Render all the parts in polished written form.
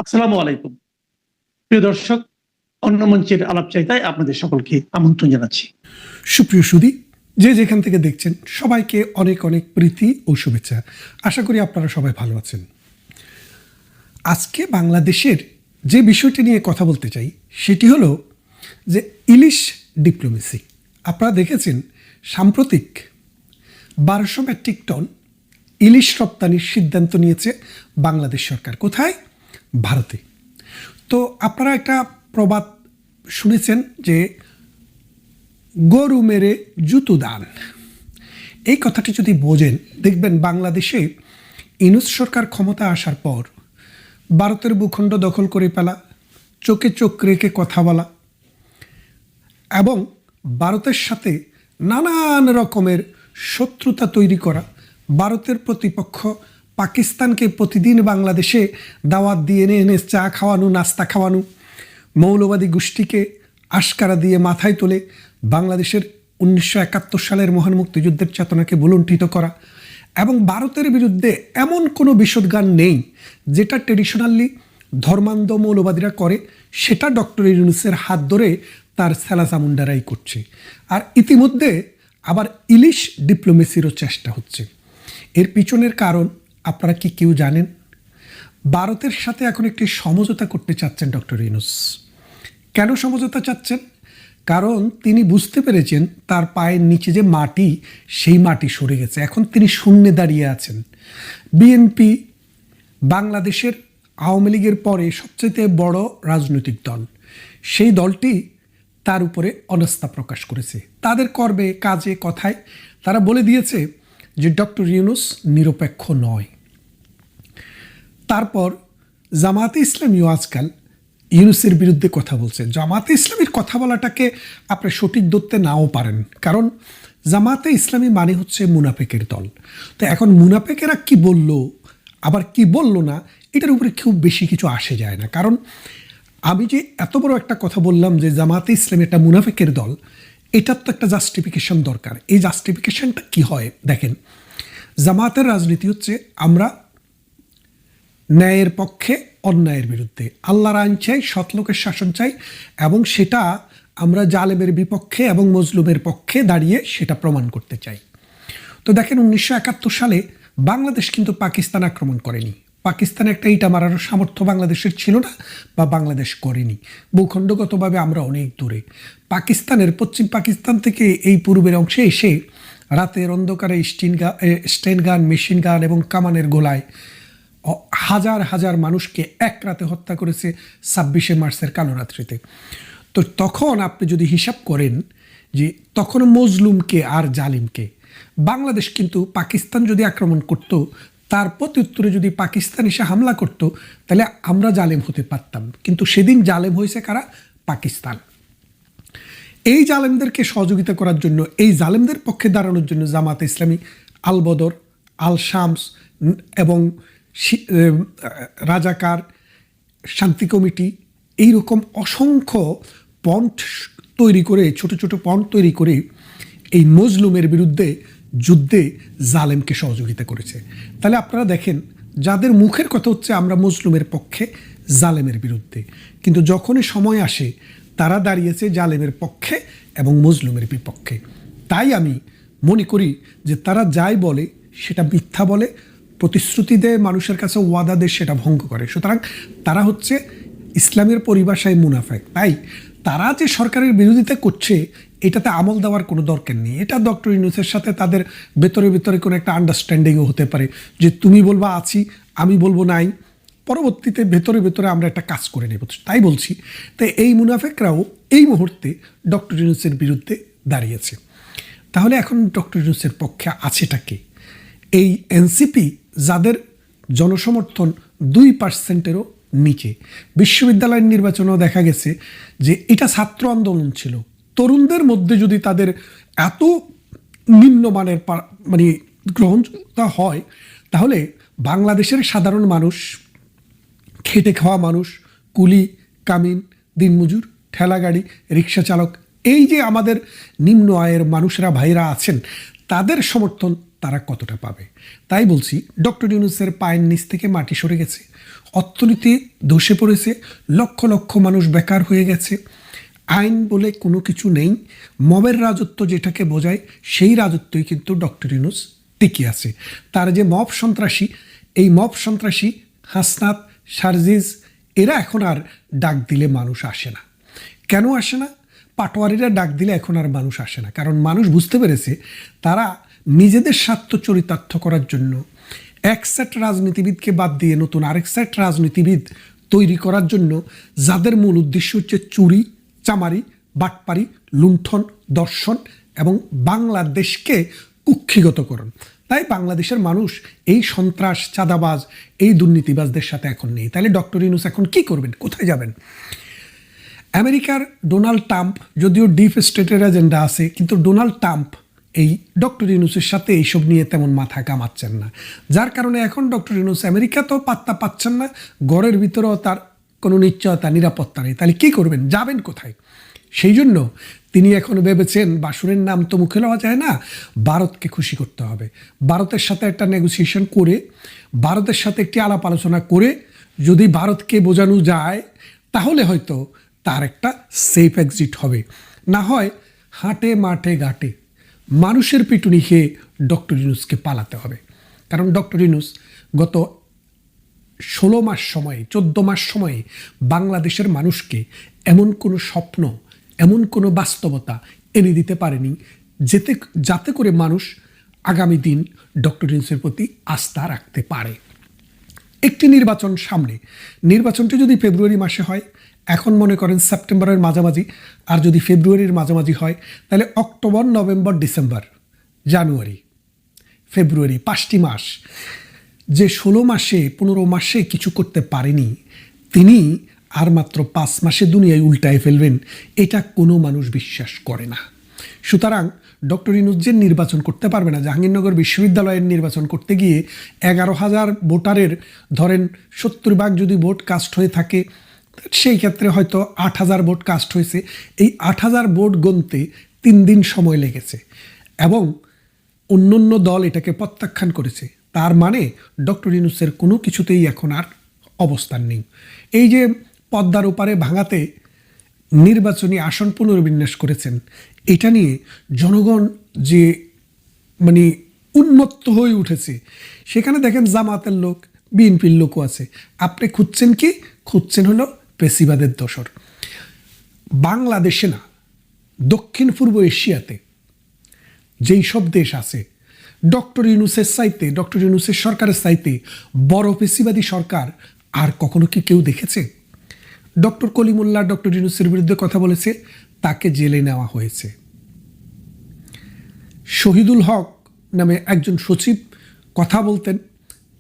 আসসালামু আলাইকুম প্রিয় দর্শক, অন্য মঞ্চের আলাপচারিতায় আপনাদের সকলকে আমন্ত্রণ জানাচ্ছি। সুপ্রিয় সুধী, যে যেখান থেকে দেখছেন সবাইকে অনেক অনেক প্রীতি ও শুভেচ্ছা। আশা করি আপনারা সবাই ভালো আছেন। আজকে বাংলাদেশের যে বিষয়টি নিয়ে কথা বলতে চাই সেটি হলো যে ইলিশ ডিপ্লোমেসি। আপনারা দেখেছেন সাম্প্রতিক 1200 মেট্রিক টন ইলিশ রপ্তানির সিদ্ধান্ত নিয়েছে বাংলাদেশ সরকার। কোথায়? ভারতে। তো আপনারা একটা প্রবাদ শুনেছেন যে গরু মেরে জুতো দান। এই কথাটি যদি বোঝেন, দেখবেন বাংলাদেশে ইউনূস সরকার ক্ষমতা আসার পর ভারতের ভূখণ্ড দখল করে ফেলা, চোখে চোখ রেখে কথা বলা এবং ভারতের সাথে নানান রকমের শত্রুতা তৈরি করা, ভারতের প্রতিপক্ষ পাকিস্তানকে প্রতিদিন বাংলাদেশে দাওয়াত দিয়ে এনে চা খাওয়ানো, নাস্তা খাওয়ানো, মৌলবাদী গোষ্ঠীকে আশকারা দিয়ে মাথায় তুলে বাংলাদেশের 1971 সালের মহান মুক্তিযুদ্ধের চেতনাকে ভুলুণ্ঠিত করা এবং ভারতের বিরুদ্ধে এমন কোনো বিষোদ্গান নেই যেটা ট্রেডিশনালি ধর্মান্ধ মৌলবাদীরা করে, সেটা ডক্টর ইউনূসের হাত ধরে তার সেলাসামুন্ডারাই করছে। আর ইতিমধ্যে আবার ইলিশ ডিপ্লোমেসিরও চেষ্টা হচ্ছে। এর পিছনের কারণ আপনারা কি কেউ জানেন? ভারতের সাথে এখন একটি সমঝোতা করতে চাচ্ছেন ডক্টর ইউনূস। কেন সমঝোতা চাচ্ছেন? কারণ তিনি বুঝতে পেরেছেন তার পায়ের নিচে যে মাটি, সেই মাটি সরে গেছে। এখন তিনি শূন্যে দাঁড়িয়ে আছেন। বিএনপি বাংলাদেশের আওয়ামী লীগের পরে সবচেয়ে বড় রাজনৈতিক দল। সেই দলটি তার উপরে অনাস্থা প্রকাশ করেছে। তাদের কর্মে, কাজে, কথায় তারা বলে দিয়েছে যে ডক্টর ইউনূস নিরপেক্ষ নয়। তারপর জামায়াতে ইসলামীও আজকাল ইউনূসের বিরুদ্ধে কথা বলছে। জামায়াতে ইসলামীর কথা বলাটাকে আপনি সঠিক ধরতে নাও পারেন, কারণ জামায়াতে ইসলামী মানে হচ্ছে মুনাফেকের দল। তো এখন মুনাফেকেরা কি বলল আবার কি বলল না, এটার উপরে খুব বেশি কিছু আসে যায় না। কারণ আমি যে এত বড় একটা কথা বললাম যে জামায়াতে ইসলামী একটা মুনাফেকের দল, এটার তো একটা জাস্টিফিকেশন দরকার। এই জাস্টিফিকেশনটা কি হয় দেখেন, জামায়াতের রাজনীতি হচ্ছে আমরা ন্যায়ের পক্ষে, অন্যায়ের বিরুদ্ধে, আল্লাহর আইন চাই, সৎলোকের শাসন চাই এবং সেটা আমরা জালেমের বিপক্ষে এবং মজলুমের পক্ষে দাঁড়িয়ে সেটা প্রমাণ করতে চাই। তো দেখেন 1971 সালে বাংলাদেশ কিন্তু পাকিস্তান আক্রমণ করেনি। পাকিস্তানে একটা ইটা মারার সামর্থ্য বাংলাদেশের ছিল না বা বাংলাদেশ করেনি। ভূখণ্ডগতভাবে আমরা অনেক দূরে। পাকিস্তানের পশ্চিম পাকিস্তান থেকে এই পূর্বের অংশে এসে রাতের অন্ধকারে স্টেন গান, মেশিন গান এবং কামানের গোলায় হাজার হাজার মানুষকে এক রাতে হত্যা করেছে 26শে মার্চের কালো রাত্রিতে। তো তখন আপনি যদি হিসাব করেন যে তখন মজলুমকে আর জালিমকে, বাংলাদেশ কিন্তু পাকিস্তান যদি আক্রমণ করত, তার প্রত্যুত্তরে যদি পাকিস্তান এসে হামলা করত, তাহলে আমরা জালেম হতে পারতাম। কিন্তু সেদিন জালেম হয়েছে কারা? পাকিস্তান। এই জালেমদেরকে সহযোগিতা করার জন্য, এই জালেমদের পক্ষে দাঁড়ানোর জন্য জামায়াতে ইসলামী, আল বদর, আল শামস এবং রাজাকার, শান্তি কমিটি, এইরকম অসংখ্য পন্থ তৈরি করে, ছোট ছোট পন্থ তৈরি করে এই মজলুমের বিরুদ্ধে যুদ্ধে জালেমকে সহযোগিতা করেছে। তাহলে আপনারা দেখেন, যাদের মুখের কথা হচ্ছে আমরা মজলুমের পক্ষে, জালেমের বিরুদ্ধে, কিন্তু যখনই সময় আসে তারা দাঁড়িয়েছে জালেমের পক্ষে এবং মজলুমের বিপক্ষে। তাই আমি মনে করি যে তারা যাই বলে সেটা মিথ্যা বলে, প্রতিশ্রুতি দেয়, মানুষের কাছে ওয়াদা দেয়, সেটা ভঙ্গ করে। সুতরাং তারা হচ্ছে ইসলামের পরিভাষায় মুনাফেক। তাই তারা যে সরকারের বিরোধিতা করছে, এটাতে আমল দেওয়ার কোনো দরকার নেই। এটা ডক্টর ইউনূসের সাথে তাদের ভেতরে ভেতরে কোনো একটা আন্ডারস্ট্যান্ডিংও হতে পারে যে তুমি বলবা আছি, আমি বলবো নাই, পরবর্তীতে ভেতরে ভেতরে আমরা একটা কাজ করে নেব। তাই বলছি, তাই এই মুনাফেকরাও এই মুহূর্তে ডক্টর ইউনূসের বিরুদ্ধে দাঁড়িয়েছে। তাহলে এখন ডক্টর ইউনূসের পক্ষে আছেটা কে? এই এনসিপি, যাদের জনসমর্থন 2%-এরও নিচে। বিশ্ববিদ্যালয়ের নির্বাচনেও দেখা গেছে যে এটা ছাত্র আন্দোলন ছিল। তরুণদের মধ্যে যদি তাদের এত নিম্নমানের মানে গ্রহণযোগ্যতা হয়, তাহলে বাংলাদেশের সাধারণ মানুষ, খেটে খাওয়া মানুষ, কুলি, কামিন, দিনমজুর, ঠেলাগাড়ি, রিক্সা চালক, এই যে আমাদের নিম্ন আয়ের মানুষরা, ভাইরা আছেন, তাদের সমর্থন তারা কতটা পাবে? তাই বলছি ডক্টর ইউনূসের পায়ের নিচ থেকে মাটি সরে গেছে। অর্থনীতি ধসে পড়েছে, লক্ষ লক্ষ মানুষ বেকার হয়ে গেছে, আইন বলে কোনো কিছু নেই, মবের রাজত্ব যেটাকে বোঝায় সেই রাজত্বই কিন্তু ডক্টর ইউনূস টিকে আছে। তার যে মব সন্ত্রাসী, এই মব সন্ত্রাসী হাসনাত, সার্জিজ, এরা এখন আর ডাক দিলে মানুষ আসে না। কেন আসে না? পাটোয়ারিরা ডাক দিলে এখন আর মানুষ আসে না, কারণ মানুষ বুঝতে পেরেছে তারা নিজেদের স্বার্থ চরিতার্থ করার জন্য এক সেট রাজনীতিবিদকে বাদ দিয়ে নতুন আরেক সেট রাজনীতিবিদ তৈরি করার জন্য, যাদের মূল উদ্দেশ্য হচ্ছে চুরি, চামারি, বাটপারি, লুণ্ঠন, দর্শন এবং বাংলাদেশকে কুক্ষিগতকরণ। তাই বাংলাদেশের মানুষ এই সন্ত্রাস, চাঁদাবাজ, এই দুর্নীতিবাজদের সাথে এখন নেই। তাহলে ডক্টর ইউনূস এখন কি করবেন? কোথায় যাবেন? আমেরিকার ডোনাল্ড ট্রাম্প, যদিও ডিপ স্টেটের এজেন্ডা আছে, কিন্তু ডোনাল্ড ট্রাম্প এই ডক্টর ইউনূসের সাথে এইসব নিয়ে তেমন মাথা কামাচ্ছেন না, যার কারণে এখন ডক্টর ইউনূস আমেরিকা তো পাত্তা পাচ্ছেন না, ঘরের ভিতরেও তার কোনো নিশ্চয়তা, নিরাপত্তা নেই। তাহলে কী করবেন? যাবেন কোথায়? সেই জন্য তিনি এখন ভেবেছেন, বাসুরের নাম তো মুখে লওয়া যায় না, ভারতকে খুশি করতে হবে। ভারতের সাথে একটা নেগোসিয়েশন করে, ভারতের সাথে একটি আলাপ আলোচনা করে যদি ভারতকে বোঝানো যায়, তাহলে হয়তো তার একটা সেফ এক্সিট হবে। না হয় হাটে মাঠে ঘাটে মানুষের পিটুনি খেয়ে ডক্টর ইউনূসকে পালাতে হবে। কারণ ডক্টর ইউনূস গত 16 মাস সময়ে, 14 মাস সময়ে বাংলাদেশের মানুষকে এমন কোনো স্বপ্ন, এমন কোনো বাস্তবতা এনে দিতে পারেনি যাতে করে মানুষ আগামী দিন ডক্টর ইউনূসের প্রতি আস্থা রাখতে পারে। একটি নির্বাচন সামনে, নির্বাচনটি যদি ফেব্রুয়ারি মাসে হয়, এখন মনে করেন সেপ্টেম্বরের মাঝামাঝি, আর যদি ফেব্রুয়ারির মাঝামাঝি হয়, তাহলে অক্টোবর, নভেম্বর, ডিসেম্বর, জানুয়ারি, ফেব্রুয়ারি, 5টি মাস। যে 16 মাসে, 15 মাসে কিছু করতে পারেনি, তিনি আর মাত্র 5 মাসে দুনিয়ায় উল্টায় ফেলবেন, এটা কোনো মানুষ বিশ্বাস করে না। সুতরাং ডক্টর ইউনূস যে নির্বাচন করতে পারবে না, জাহাঙ্গীরনগর বিশ্ববিদ্যালয়ের নির্বাচন করতে গিয়ে 11,000 ভোটারের ধরেন 70% যদি ভোট কাস্ট হয়ে থাকে, সেই ক্ষেত্রে হয়তো 8,000 ভোট কাস্ট হয়েছে। এই 8,000 ভোট গুনতে 3 দিন সময় লেগেছে এবং অন্য দল এটাকে প্রত্যাখ্যান করেছে। তার মানে ডক্টর ইউনূসের কোনো কিছুতেই এখন আর অবস্থান নেই। এই যে পদ্মার ওপারে ভাঙাতে নির্বাচনী আসন পুনর্বিন্যাস করেছেন, এটা নিয়ে জনগণ যে মানে উন্মত্ত হয়ে উঠেছে। সেখানে দেখেন জামাতের লোক, বিএনপির লোকও আছে। আপনি খুঁজছেন কি? খুঁজছেন হলো পেশিবাদের দোসর। বাংলাদেশে না, দক্ষিণ পূর্ব এশিয়াতে যেই সব দেশ আছে, ডক্টর ইউনূসের চাইতে, ডক্টর ইউনূসের সরকারের চাইতে বড় পেশিবাদী সরকার আর কখনো কি কেউ দেখেছে? ডক্টর কলিমুল্লাহ ডক্টর ইউনূসের বিরুদ্ধে কথা বলেছে, তাকে জেলে নেওয়া হয়েছে। শহীদুল হক নামে একজন সচিব কথা বলতেন,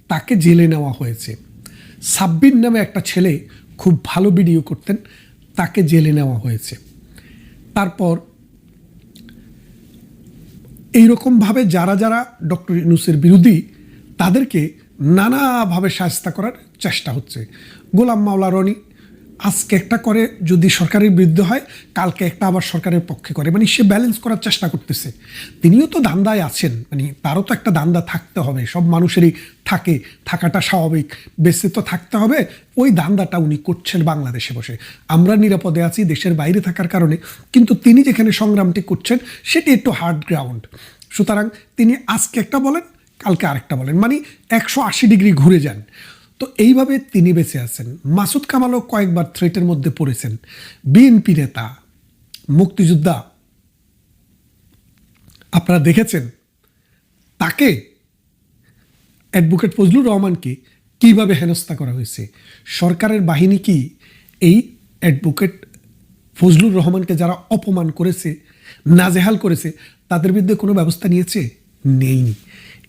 তাকে জেলে নেওয়া হয়েছে। সাব্বির নামে একটা ছেলে খুব ভালো ভিডিও করতেন, তাকে জেলে নেওয়া হয়েছে। তারপর এইরকমভাবে যারা যারা ডক্টর ইউনূসের বিরোধী, তাদেরকে নানাভাবে শায়েস্তা করার চেষ্টা হচ্ছে। গোলাম মাওলা রনি আজকে একটা করে যদি সরকারের বিরুদ্ধে হয়, কালকে একটা আবার সরকারের পক্ষে করে, মানে সে ব্যালেন্স করার চেষ্টা করতেছে। তিনিও তো দান্দায় আছেন, মানে তারও তো একটা দান্দা থাকতে হবে, সব মানুষেরই থাকে, থাকাটা স্বাভাবিক, বেঁচে তো থাকতে হবে। ওই দান্দাটা উনি করছেন বাংলাদেশে বসে। আমরা নিরাপদে আছি দেশের বাইরে থাকার কারণে, কিন্তু তিনি যেখানে সংগ্রামটি করছেন সেটি একটু হার্ড গ্রাউন্ড। সুতরাং তিনি আজকে একটা বলেন, কালকে আরেকটা বলেন, মানে 180 ডিগ্রি ঘুরে যান। তো এইভাবে তিনি বেঁচে আছেন। মাসুদ কামালও কয়েকবার থ্রেটের মধ্যে পড়েছেন। বিএনপি নেতা, মুক্তিযোদ্ধা, আপনারা দেখেছেন তাকে, অ্যাডভোকেট ফজলুর রহমানকে কীভাবে হেনস্থা করা হয়েছে। সরকারের বাহিনী কি এই অ্যাডভোকেট ফজলুর রহমানকে যারা অপমান করেছে, নাজেহাল করেছে, তাদের বিরুদ্ধে কোনো ব্যবস্থা নিয়েছে? নেইনি।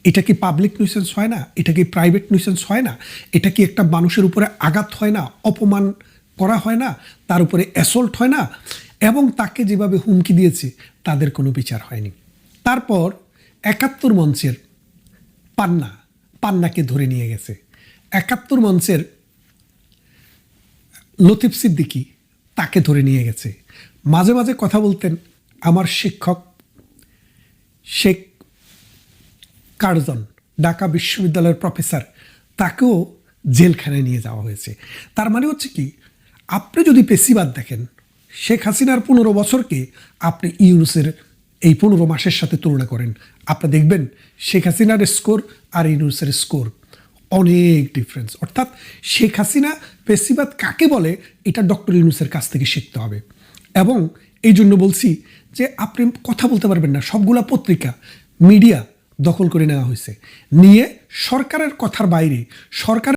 এটা কি পাবলিক নিউসেন্স হয় না? এটা কি প্রাইভেট নিউসেন্স হয় না? এটা কি একটা মানুষের উপরে আঘাত হয় না? অপমান করা হয় না? তার উপরে অ্যাসল্ট হয় না? এবং তাকে যেভাবে হুমকি দিয়েছে, তাদের কোনো বিচার হয়নি। তারপর 71 মঞ্চের পান্নাকে ধরে নিয়ে গেছে। 71 মঞ্চের লতিফ সিদ্দিকী, তাকে ধরে নিয়ে গেছে। মাঝে মাঝে কথা বলতেন আমার শিক্ষক শেখ কার্জন, ঢাকা বিশ্ববিদ্যালয়ের প্রফেসর, তাকেও জেলখানায় নিয়ে যাওয়া হয়েছে। তার মানে হচ্ছে কি, আপনি যদি পেশিবাদ দেখেন, শেখ হাসিনার 15 বছরকে আপনি ইউনূসের এই 15 মাসের সাথে তুলনা করেন, আপনি দেখবেন শেখ হাসিনার স্কোর আর ইউনূসের স্কোর অনেক ডিফারেন্স। অর্থাৎ শেখ হাসিনা পেশিবাদ কাকে বলে এটা ডক্টর ইউনূসের কাছ থেকে শিখতে হবে। এবং এই জন্য বলছি যে আপনি কথা বলতে পারবেন না, সবগুলা পত্রিকা মিডিয়া দখল করে নেওয়া হয়েছে, নিয়ে সরকারের কথার বাইরে সরকার